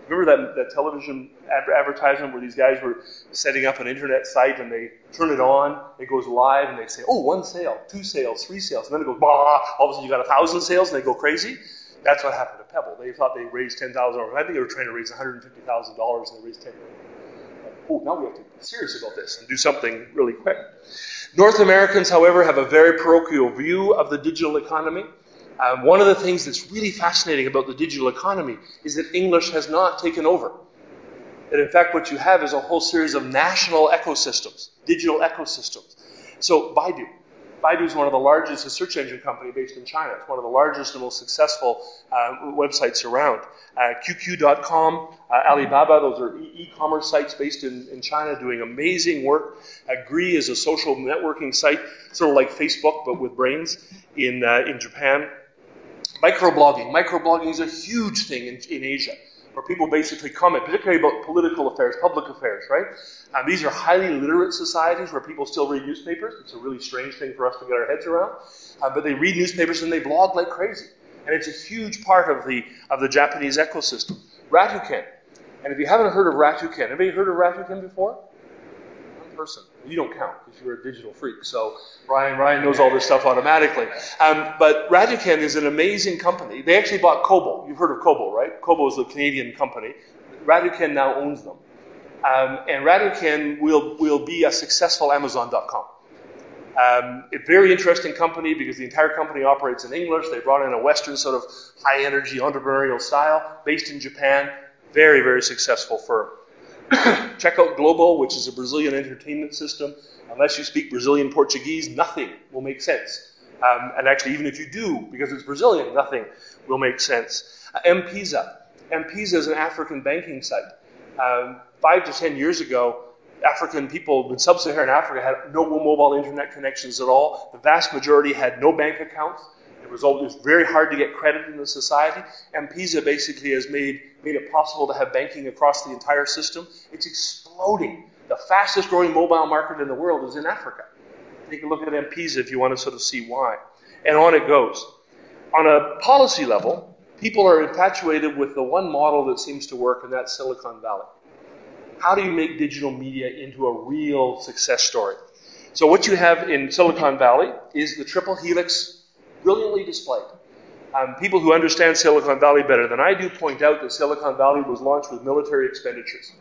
Remember that television advertisement where these guys were setting up an internet site and they turn it on, it goes live, and they say, oh, 1 sale, 2 sales, 3 sales, and then it goes, bah, all of a sudden you got 1,000 sales, and they go crazy? That's what happened to Pebble. They thought they raised $10,000. I think they were trying to raise $150,000, and they raised $10 million. Oh, now we have to be serious about this and do something really quick. North Americans, however, have a very parochial view of the digital economy. One of the things that's really fascinating about the digital economy is that English has not taken over. And in fact, what you have is a whole series of national ecosystems, digital ecosystems. So Baidu is one of the largest, a search engine company based in China. It's one of the largest and most successful websites around. QQ.com, Alibaba, those are e-commerce sites based in China doing amazing work. Gree is a social networking site, sort of like Facebook, but with brains in Japan. Microblogging is a huge thing in Asia, where people basically comment, particularly about political affairs, public affairs, right? These are highly literate societies where people still read newspapers. It's a really strange thing for us to get our heads around. But they read newspapers and they blog like crazy. And it's a huge part of the Japanese ecosystem. Rakuten. And if you haven't heard of Rakuten, anybody heard of Rakuten before? One person. You don't count because you're a digital freak. So Ryan knows all this stuff automatically. But Rakuten is an amazing company. They actually bought Kobo. You've heard of Kobo, right? Kobo is a Canadian company. Rakuten now owns them. And Rakuten will be a successful Amazon.com. A very interesting company because the entire company operates in English. They brought in a Western sort of high-energy entrepreneurial style based in Japan. Very, very successful firm. Check out Globo, which is a Brazilian entertainment system. Unless you speak Brazilian Portuguese, nothing will make sense. And actually, even if you do, because it's Brazilian, nothing will make sense. M-Pesa. M-Pesa is an African banking site. 5 to 10 years ago, African people in sub-Saharan Africa had no mobile internet connections at all. The vast majority had no bank accounts. It was very hard to get credit in the society. M-Pesa basically has made it possible to have banking across the entire system. It's exploding. The fastest growing mobile market in the world is in Africa. Take a look at M-Pesa if you want to sort of see why. And on it goes. On a policy level, people are infatuated with the one model that seems to work, and that's Silicon Valley. How do you make digital media into a real success story? So what you have in Silicon Valley is the triple helix brilliantly displayed. People who understand Silicon Valley better than I do point out that Silicon Valley was launched with military expenditures.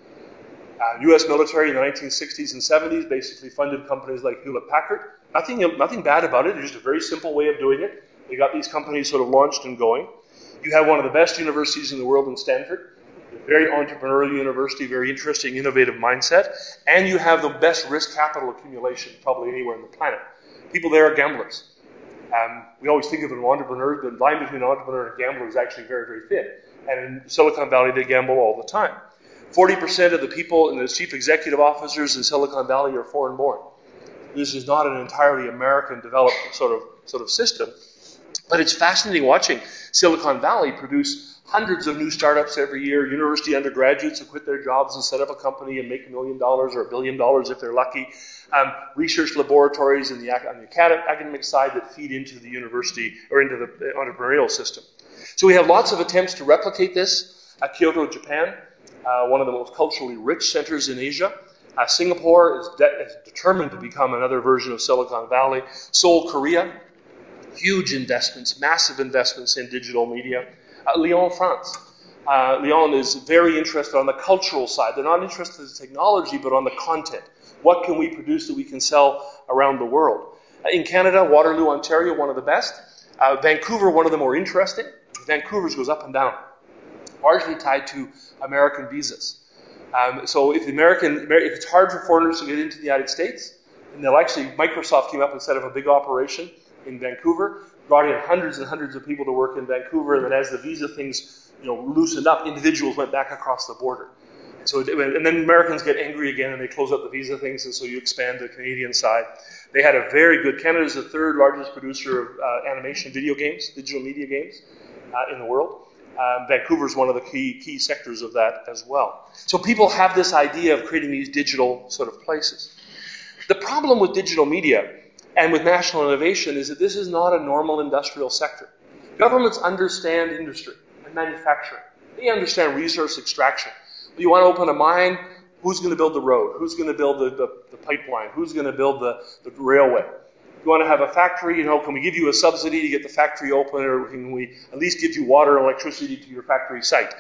U.S. military in the 1960s and 70s basically funded companies like Hewlett-Packard. Nothing bad about it. It's just a very simple way of doing it. They got these companies sort of launched and going. You have one of the best universities in the world in Stanford. A very entrepreneurial university, very interesting, innovative mindset. And you have the best risk capital accumulation probably anywhere on the planet. People there are gamblers. We always think of an entrepreneur, the line between an entrepreneur and a gambler is actually very, very thin. And in Silicon Valley, they gamble all the time. 40% of the people and the chief executive officers in Silicon Valley are foreign-born. This is not an entirely American-developed sort of system. But it's fascinating watching Silicon Valley produce hundreds of new startups every year, university undergraduates who quit their jobs and set up a company and make $1 million or $1 billion if they're lucky. Research laboratories on the academic side that feed into the university or into the entrepreneurial system. So we have lots of attempts to replicate this. Kyoto, Japan, one of the most culturally rich centers in Asia. Singapore is determined to become another version of Silicon Valley. Seoul, Korea, huge investments, massive investments in digital media. Lyon, France. Lyon is very interested on the cultural side. They're not interested in technology, but on the content. What can we produce that we can sell around the world? In Canada, Waterloo, Ontario, one of the best. Vancouver, one of the more interesting. Vancouver's goes up and down, largely tied to American visas. So if it's hard for foreigners to get into the United States, and Microsoft came up and set up a big operation in Vancouver, brought in hundreds and hundreds of people to work in Vancouver, and then as the visa things loosened up, individuals went back across the border. And then Americans get angry again and they close up the visa things, and so you expand the Canadian side. They had a very good, Canada's the third largest producer of animation video games, digital media games in the world. Vancouver's one of the key sectors of that as well. So people have this idea of creating these digital sort of places. The problem with digital media and with national innovation is that this is not a normal industrial sector. Governments understand industry and manufacturing. They understand resource extraction. You want to open a mine, who's going to build the road? Who's going to build the pipeline? Who's going to build the railway? You want to have a factory, can we give you a subsidy to get the factory open, or can we at least give you water and electricity to your factory site?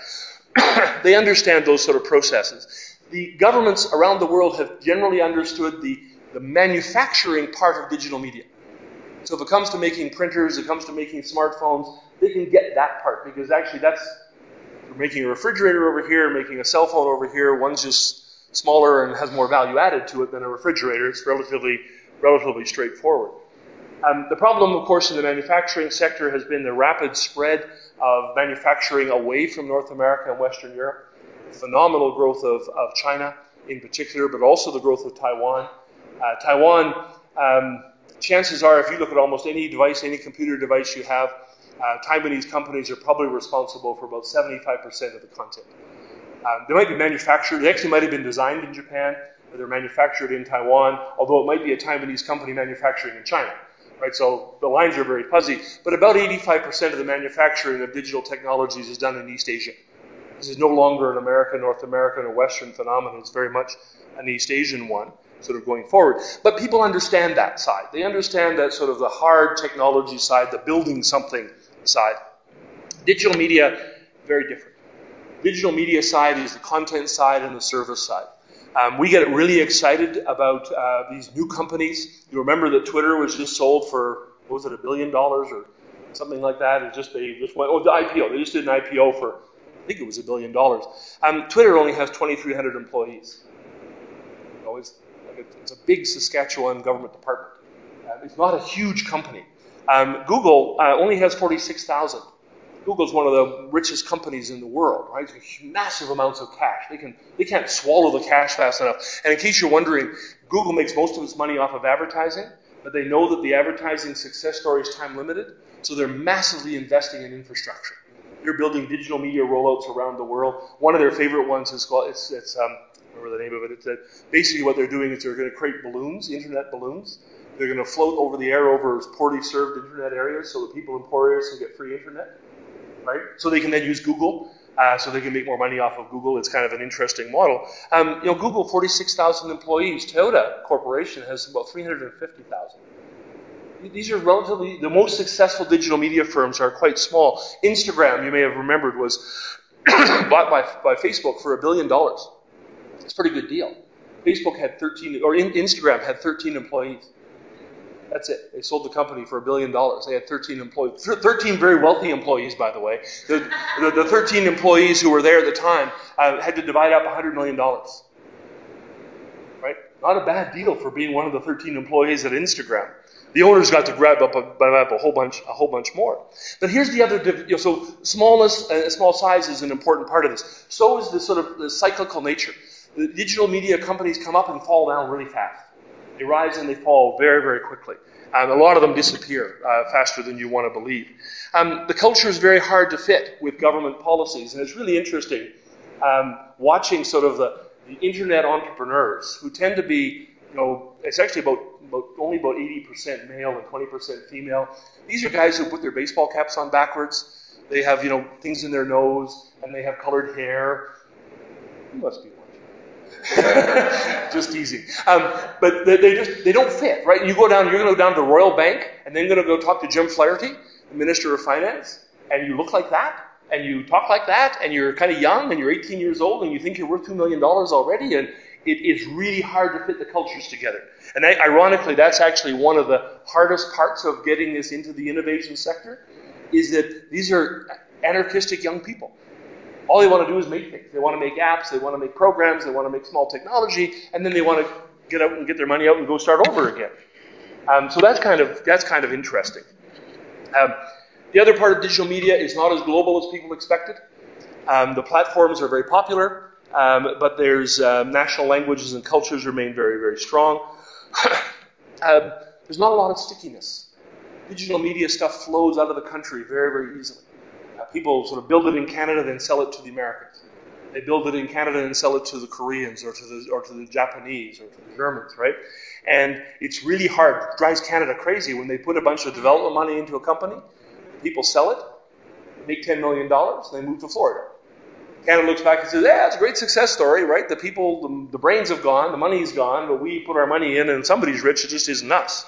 They understand those sort of processes. The governments around the world have generally understood the manufacturing part of digital media. So if it comes to making printers, it comes to making smartphones, they can get that part, because actually we're making a refrigerator over here, making a cell phone over here. One's just smaller and has more value added to it than a refrigerator. It's relatively straightforward. The problem, of course, in the manufacturing sector has been the rapid spread of manufacturing away from North America and Western Europe. The phenomenal growth of China in particular, but also the growth of Taiwan. Chances are, if you look at almost any device, any computer device you have, Taiwanese companies are probably responsible for about 75% of the content. They might be manufactured, they actually might have been designed in Japan, but they're manufactured in Taiwan, although it might be a Taiwanese company manufacturing in China. Right, so the lines are very fuzzy, but about 85% of the manufacturing of digital technologies is done in East Asia. This is no longer an American, North American, or Western phenomenon. It's very much an East Asian one, sort of going forward. But people understand that side. They understand that sort of the hard technology side, the building something side. Digital media, very different. Digital media side is the content side and the service side. We get really excited about these new companies. You remember that Twitter was just sold for, what was it, $1 billion or something like that? They just went, the IPO. They just did an IPO for, I think it was $1 billion. Twitter only has 2,300 employees. It's a big Saskatchewan government department. It's not a huge company. Google only has 46,000. Google's one of the richest companies in the world, right? Massive amounts of cash. They can't swallow the cash fast enough. And in case you're wondering, Google makes most of its money off of advertising, but they know that the advertising success story is time limited, so they're massively investing in infrastructure. They're building digital media rollouts around the world. One of their favorite ones is called, I remember the name of it. It's basically what they're doing is they're going to create balloons, internet balloons. They're going to float over the air over poorly served internet areas so that people in poor areas can get free internet. Right? So they can then use Google, so they can make more money off of Google. It's kind of an interesting model. Google, 46,000 employees. Toyota Corporation has about 350,000. These are relatively, the most successful digital media firms are quite small. Instagram, you may have remembered, was bought by Facebook for $1 billion. It's a pretty good deal. Facebook had Instagram had 13 employees. That's it. They sold the company for $1 billion. They had 13 employees. 13 very wealthy employees, by the way. The 13 employees who were there at the time had to divide up $100 million. Right? Not a bad deal for being one of the 13 employees at Instagram. The owners got to grab up a whole bunch more. But here's the other. So small size is an important part of this. So is the cyclical nature. The digital media companies come up and fall down really fast. They rise and they fall very, very quickly. A lot of them disappear faster than you want to believe. The culture is very hard to fit with government policies, and it's really interesting watching sort of the internet entrepreneurs who tend to be, it's actually only about 80% male and 20% female. These are guys who put their baseball caps on backwards. They have, things in their nose, and they have colored hair. You must be just teasing. But they don't fit, right? You're going to go down to Royal Bank, and then you're going to go talk to Jim Flaherty, the Minister of Finance, and you look like that, and you talk like that, and you're kind of young, and you're 18 years old, and you think you're worth $2 million already, and it's really hard to fit the cultures together. And ironically, that's actually one of the hardest parts of getting this into the innovation sector, is that these are anarchistic young people. All they want to do is make things. They want to make apps, they want to make programs, they want to make small technology, and then they want to get out and get their money out and go start over again. So that's kind of interesting. The other part of digital media is not as global as people expected. The platforms are very popular, but there's national languages and cultures remain very, very strong. There's not a lot of stickiness. Digital media stuff flows out of the country very, very easily. People sort of build it in Canada, then sell it to the Americans. They build it in Canada and sell it to the Koreans or to the Japanese or to the Germans, right? And it's really hard. It drives Canada crazy when they put a bunch of development money into a company. People sell it, make $10 million, and they move to Florida. Canada looks back and says, yeah, it's a great success story, right? The people, the brains have gone, the money's gone, but we put our money in and somebody's rich, it just isn't us.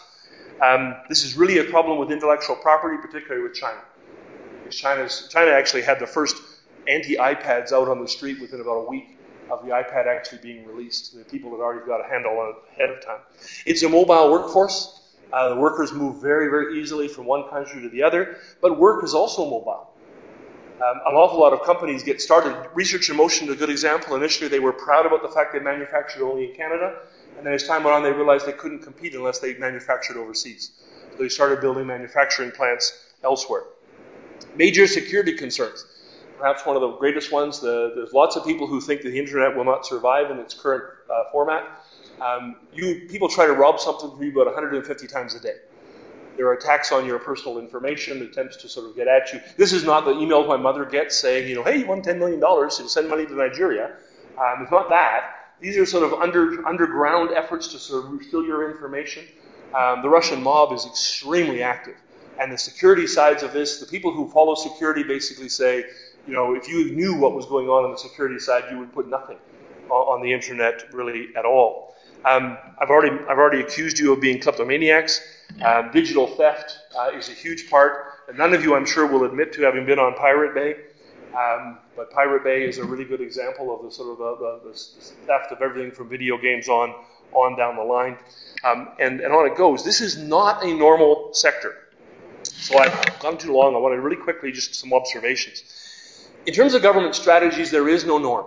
This is really a problem with intellectual property, particularly with China. Because China actually had the first anti-iPads out on the street within about a week of the iPad actually being released. The people had already got a handle on it ahead of time. It's a mobile workforce. The workers move very, very easily from one country to the other, but work is also mobile. An awful lot of companies get started. Research in Motion is a good example. Initially, they were proud about the fact they manufactured only in Canada, and then as time went on, they realized they couldn't compete unless they manufactured overseas. So they started building manufacturing plants elsewhere. Major security concerns. Perhaps one of the greatest ones, there's lots of people who think that the internet will not survive in its current format. People try to rob something from you about 150 times a day. There are attacks on your personal information, attempts to sort of get at you. This is not the emails my mother gets saying, hey, you won $10 million, so send money to Nigeria. It's not that. These are sort of underground efforts to sort of steal your information. The Russian mob is extremely active. And the security sides of this, the people who follow security basically say, if you knew what was going on the security side, you would put nothing on the internet really at all. I've already accused you of being kleptomaniacs. Digital theft is a huge part. And none of you, I'm sure, will admit to having been on Pirate Bay. But Pirate Bay is a really good example of the sort of the theft of everything from video games on down the line. And on it goes. This is not a normal sector. So I've gone too long. I want to really quickly just some observations. In terms of government strategies, there is no norm.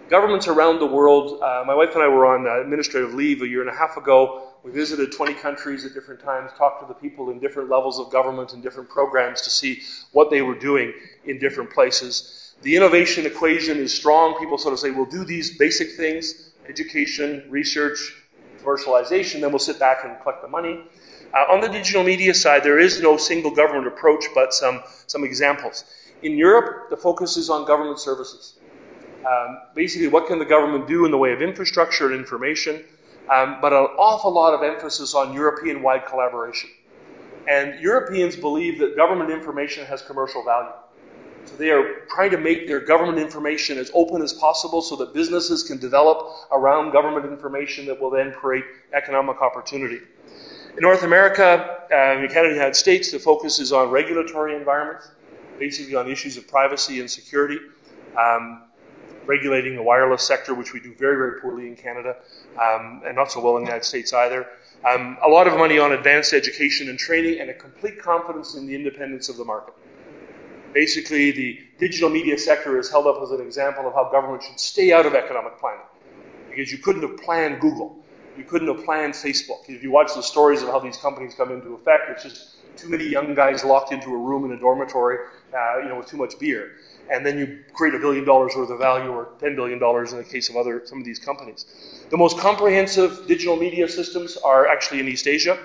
Governments around the world, my wife and I were on administrative leave a year and a half ago. We visited 20 countries at different times, talked to the people in different levels of government and different programs to see what they were doing in different places. The innovation equation is strong. People sort of say, we'll do these basic things, education, research, commercialization, then we'll sit back and collect the money. On the digital media side, there is no single government approach, but some examples. In Europe, the focus is on government services. Basically, what can the government do in the way of infrastructure and information, but an awful lot of emphasis on European-wide collaboration. And Europeans believe that government information has commercial value. So they are trying to make their government information as open as possible so that businesses can develop around government information that will then create economic opportunity. In North America, in Canada and the United States, the focus is on regulatory environments, basically on issues of privacy and security, regulating the wireless sector, which we do very, very poorly in Canada, and not so well in the United States either. A lot of money on advanced education and training, and a complete confidence in the independence of the market. Basically, the digital media sector is held up as an example of how government should stay out of economic planning. Because you couldn't have planned Google. You couldn't have planned Facebook. If you watch the stories of how these companies come into effect, it's just too many young guys locked into a room in a dormitory, with too much beer. And then you create $1 billion worth of value, or $10 billion in the case of some of these companies. The most comprehensive digital media systems are actually in East Asia.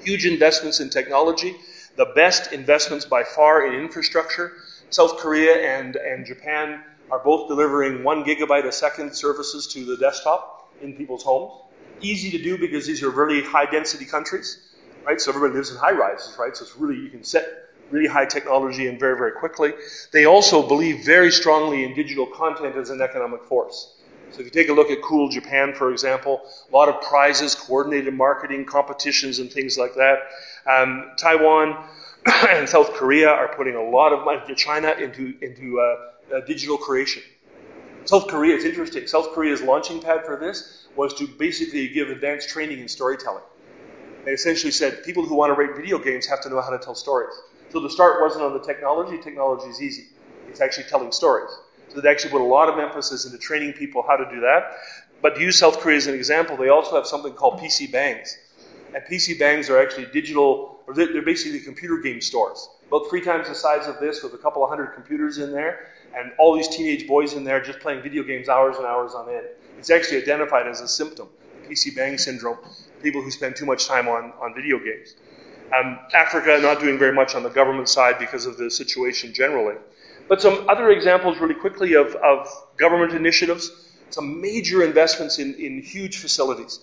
Huge investments in technology. The best investments by far in infrastructure. South Korea and Japan are both delivering 1 gigabyte a second services to the desktop in people's homes. Easy to do because these are really high-density countries, right? So everybody lives in high-rises, right? So it's really, you can set really high technology in very, very quickly. They also believe very strongly in digital content as an economic force. So if you take a look at Cool Japan, for example, a lot of prizes, coordinated marketing, competitions, and things like that. Taiwan and South Korea are putting a lot of money to China into digital creation. South Korea, it's interesting. South Korea's launching pad for this was to basically give advanced training in storytelling. They essentially said people who want to write video games have to know how to tell stories. So the start wasn't on the technology. Technology is easy. It's actually telling stories. So they actually put a lot of emphasis into training people how to do that. But to use South Korea as an example, they also have something called PC Bangs. And PC Bangs are actually digital, or they're basically computer game stores. About 3 times the size of this with a couple of hundred computers in there. And all these teenage boys in there just playing video games hours and hours on end. It's actually identified as a symptom, PC Bang syndrome, people who spend too much time on video games. Africa not doing very much on the government side because of the situation generally. But some other examples really quickly of government initiatives, some major investments in huge facilities.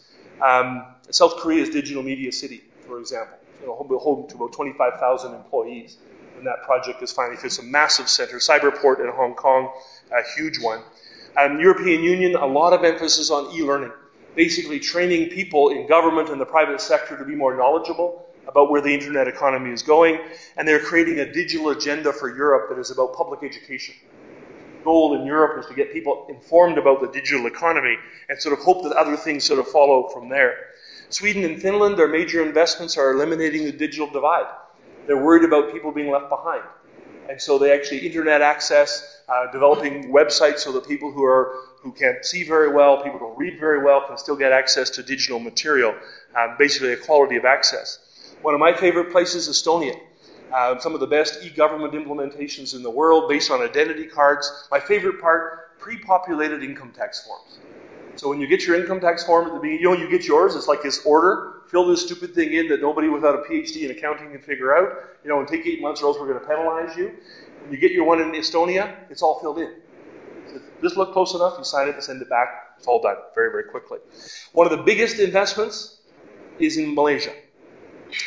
South Korea's digital media city, for example, home to about 25,000 employees. when that project is finally finished. It's a massive center. Cyberport in Hong Kong, a huge one. European Union, a lot of emphasis on e-learning, basically training people in government and the private sector to be more knowledgeable about where the internet economy is going, and they're creating a digital agenda for Europe that is about public education. The goal in Europe is to get people informed about the digital economy and sort of hope that other things sort of follow from there. Sweden and Finland, their major investments are eliminating the digital divide. They're worried about people being left behind. And so they actually internet access, developing websites so that people who can't see very well, people who don't read very well, can still get access to digital material, basically equality of access. One of my favorite places, Estonia. Some of the best e-government implementations in the world based on identity cards. My favorite part, pre-populated income tax forms. So when you get your income tax form at the beginning, you get yours, it's like this order, fill this stupid thing in that nobody without a PhD in accounting can figure out, and take 8 months or else we're going to penalize you. When you get your one in Estonia, it's all filled in. So this look close enough, you sign it and send it back, it's all done very, very quickly. One of the biggest investments is in Malaysia.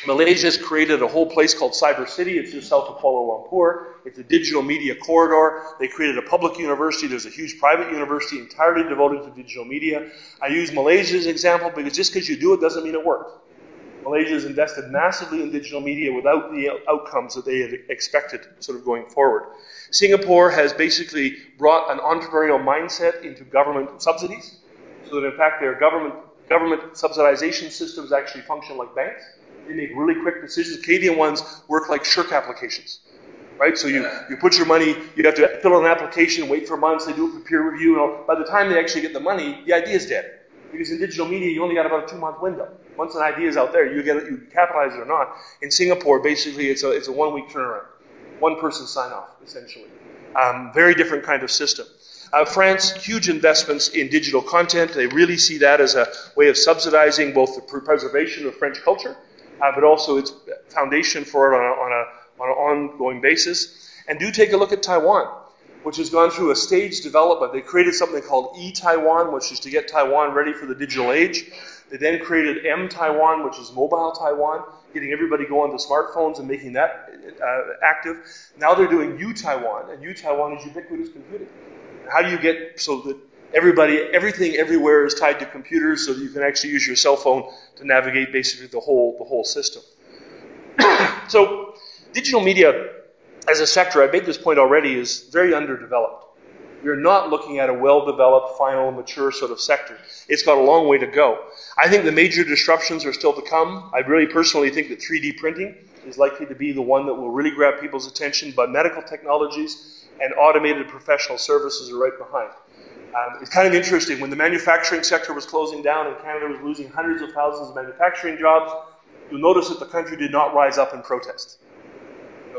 Malaysia's created a whole place called Cyber City. It's just south of Kuala Lumpur. It's a digital media corridor. They created a public university. There's a huge private university entirely devoted to digital media. I use Malaysia as an example because just because you do it doesn't mean it works. Malaysia has invested massively in digital media without the outcomes that they had expected sort of going forward. Singapore has basically brought an entrepreneurial mindset into government subsidies so that in fact their government subsidization systems actually function like banks. They make really quick decisions. Canadian ones work like shirk applications, right? So you put your money, you have to fill out an application, wait for months, they do it for peer review. By the time they actually get the money, the idea is dead. Because in digital media, you only got about a 2-month window. Once an idea is out there, you get it, you capitalize it or not. In Singapore, basically, it's a 1-week turnaround. One person sign off, essentially. Very different kind of system. France, huge investments in digital content. They really see that as a way of subsidizing both the preservation of French culture, but also its foundation for it on an ongoing basis. And do take a look at Taiwan, which has gone through a staged development. They created something called E-Taiwan, which is to get Taiwan ready for the digital age. They then created M-Taiwan, which is mobile Taiwan, getting everybody going to smartphones and making that active. Now they're doing U-Taiwan, and U-Taiwan is ubiquitous computing. How do you get so that everything everywhere is tied to computers so that you can actually use your cell phone to navigate basically the whole system? So digital media as a sector, I made this point already, is very underdeveloped. We're not looking at a well-developed, final, mature sort of sector. It's got a long way to go. I think the major disruptions are still to come. I really personally think that 3D printing is likely to be the one that will really grab people's attention, but medical technologies and automated professional services are right behind. It's kind of interesting. When the manufacturing sector was closing down and Canada was losing hundreds of thousands of manufacturing jobs, you'll notice that the country did not rise up in protest.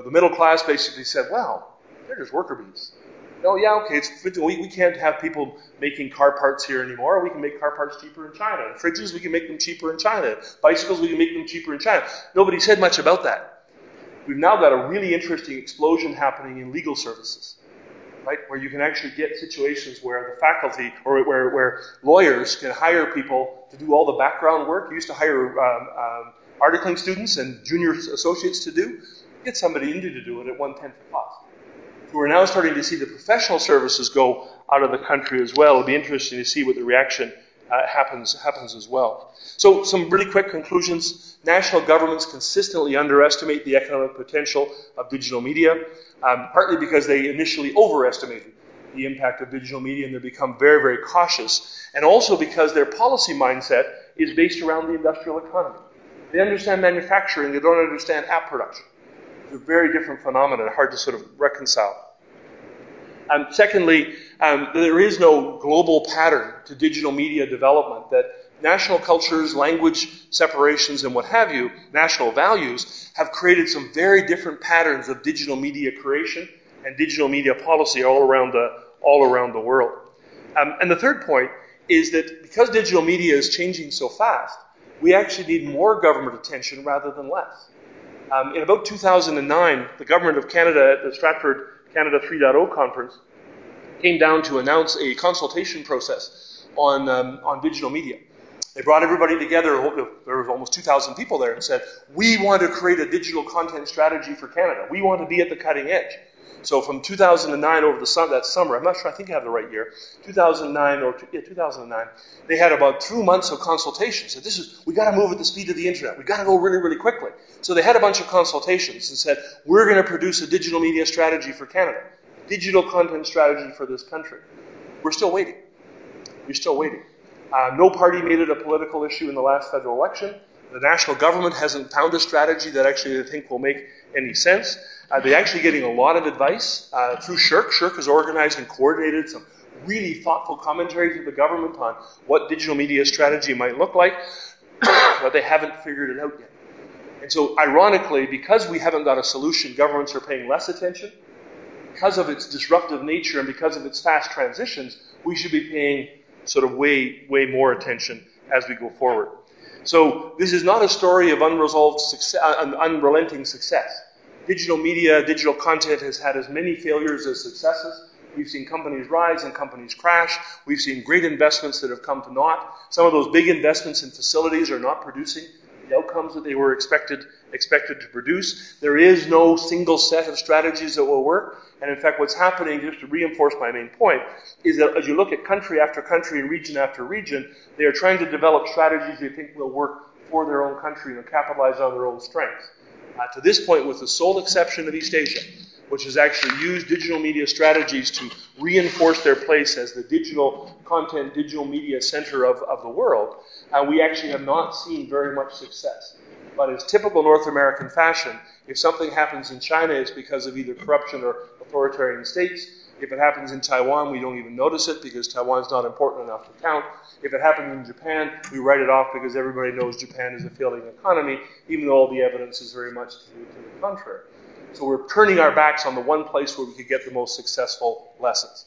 The middle class basically said, well, they're just worker bees. Oh, yeah, okay, we can't have people making car parts here anymore. We can make car parts cheaper in China. And fridges, we can make them cheaper in China. Bicycles, we can make them cheaper in China. Nobody said much about that. We've now got a really interesting explosion happening in legal services, right? Where you can actually get situations where the faculty, or where lawyers can hire people to do all the background work. You used to hire articling students and junior associates to do. Get somebody in to do it at 1/10 the cost. So we're now starting to see the professional services go out of the country as well. It'll be interesting to see what the reaction happens as well. So some really quick conclusions. National governments consistently underestimate the economic potential of digital media, partly because they initially overestimated the impact of digital media and they become very, very cautious, and also because their policy mindset is based around the industrial economy. They understand manufacturing, they don't understand app production. It's a very different phenomenon, hard to sort of reconcile. Secondly, there is no global pattern to digital media development, that national cultures, language separations, and what have you, national values, have created some very different patterns of digital media creation and digital media policy all around the world. And the third point is that because digital media is changing so fast, we actually need more government attention rather than less. In about 2009, the Government of Canada at the Stratford Canada 3.0 conference came down to announce a consultation process on digital media. They brought everybody together. There was almost 2,000 people there and said, we want to create a digital content strategy for Canada. We want to be at the cutting edge. So from 2009 over that summer, I'm not sure, I think I have the right year, 2009, they had about 2 months of consultations. Said, we got to move at the speed of the internet. We got to go really, really quickly. So they had a bunch of consultations and said, we're going to produce a digital media strategy for Canada, digital content strategy for this country. We're still waiting. We're still waiting. No party made it a political issue in the last federal election. The national government hasn't found a strategy that actually they think will make any sense. They're actually getting a lot of advice through SSHRC. SSHRC has organized and coordinated some really thoughtful commentary to the government on what digital media strategy might look like, but they haven't figured it out yet. And so, ironically, because we haven't got a solution, governments are paying less attention. Because of its disruptive nature and because of its fast transitions, we should be paying sort of way, way more attention as we go forward. So this is not a story of unresolved success, unrelenting success. Digital media, digital content has had as many failures as successes. We've seen companies rise and companies crash. We've seen great investments that have come to naught. Some of those big investments in facilities are not producing the outcomes that they were expected to produce. There is no single set of strategies that will work. And in fact, what's happening, just to reinforce my main point, is that as you look at country after country and region after region, they are trying to develop strategies they think will work for their own country and capitalize on their own strengths. To this point, with the sole exception of East Asia, which has actually used digital media strategies to reinforce their place as the digital content, digital media center of the world, we actually have not seen very much success. But as typical North American fashion, if something happens in China, it's because of either corruption or authoritarian states. If it happens in Taiwan, we don't even notice it because Taiwan's not important enough to count. If it happens in Japan, we write it off because everybody knows Japan is a failing economy, even though all the evidence is very much to the contrary. So we're turning our backs on the one place where we could get the most successful lessons.